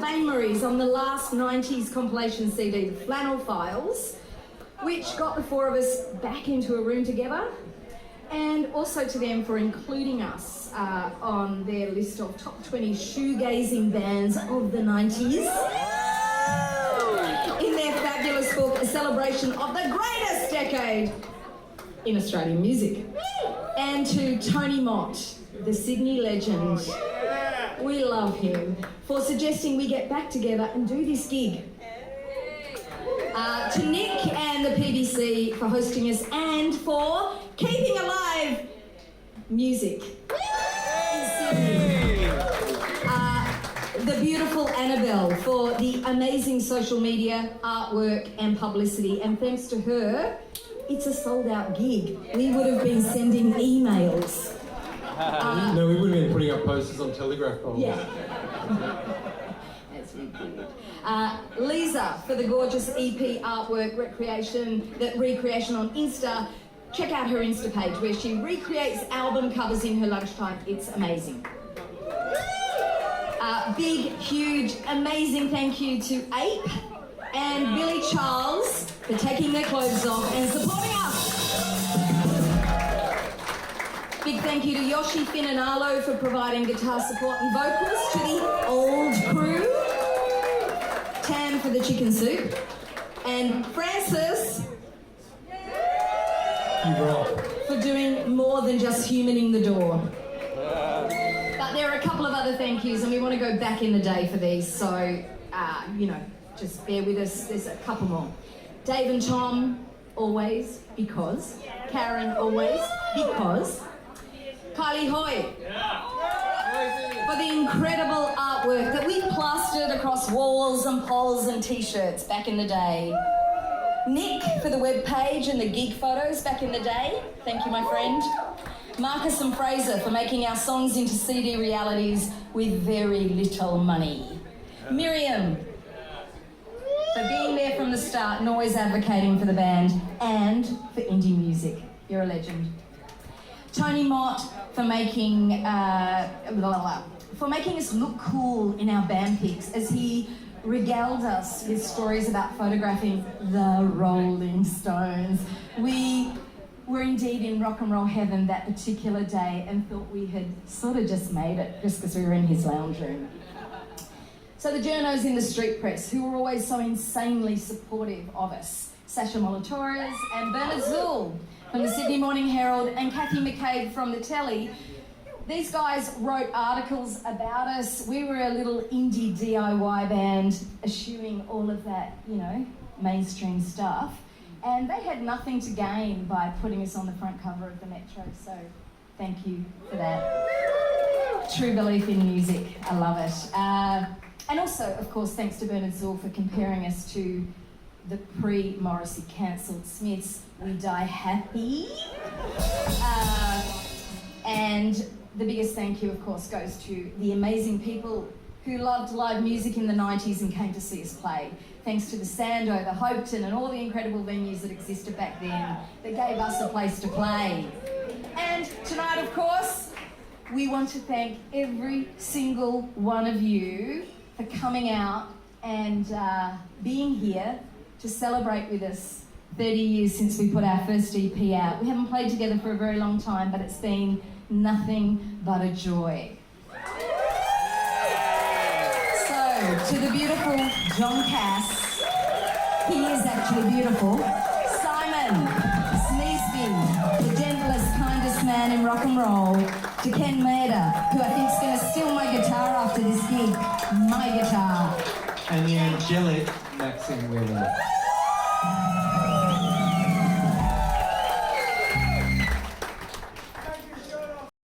Bainmaries on the last 90s compilation CD, the Flannel Files, which got the four of us back into a room together, and also to them for including us on their list of top 20 shoegazing bands of the 90s in their fabulous book, A Celebration of the Greatest Decade in Australian Music. And to Tony Mott, the Sydney legend, we love him, for suggesting we get back together and do this gig. To Nick and the PBC for hosting us and for keeping alive music in Sydney. The beautiful Annabelle for the amazing social media, artwork and publicity, and thanks to her, it's a sold-out gig. We would have been sending emails. No, we would have been putting up posters on telegraph poles. Yeah. That's really good. Lisa for the gorgeous EP artwork recreation on Insta. Check out her Insta page where she recreates album covers in her lunchtime. It's amazing. Big, huge, amazing thank you to Ape and Billy Charles for taking their clothes off and supporting us. Big thank you to Yoshi, Finn and Arlo for providing guitar support and vocals, to the old crew, Tam for the chicken soup, and Francis for doing more than just humaning the door. But there are a couple of other thank yous and we want to go back in the day for these, so, just bear with us, there's a couple more. Dave and Tom, always, because. Karen, always, because. Kylie Hoy, for the incredible artwork that we plastered across walls and poles and t-shirts back in the day. Nick for the web page and the gig photos back in the day. Thank you, my friend. Marcus and Fraser for making our songs into CD realities with very little money. Miriam for being there from the start and always advocating for the band and for indie music. You're a legend. Tony Mott for making us look cool in our band pics as he regaled us with stories about photographing the Rolling Stones. We were indeed in rock and roll heaven that particular day and thought we had sort of just made it just because we were in his lounge room. So the journos in the street press who were always so insanely supportive of us, Sasha Molotores and Bernard Zool from the Sydney Morning Herald and Kathy McCabe from the Telly. These guys wrote articles about us. We were a little indie DIY band eschewing all of that, mainstream stuff. And they had nothing to gain by putting us on the front cover of the Metro, so thank you for that. True belief in music, I love it. And also, of course, thanks to Bernard Zool for comparing us to the pre-Morrissey cancelled Smiths, We Die Happy. And the biggest thank you, of course, goes to the amazing people who loved live music in the 90s and came to see us play. Thanks to the Sando, the Hopeton, and all the incredible venues that existed back then that gave us a place to play. And tonight, of course, we want to thank every single one of you for coming out and being here to celebrate with us 30 years since we put our first EP out. We haven't played together for a very long time, but it's been nothing but a joy. So, to the beautiful John Cass, he is actually beautiful, Simon Sneesby, the gentlest, kindest man in rock and roll, to Ken Maeda, who I think is going to steal my guitar after this gig, my guitar. And the angelic Maxine Wheeler.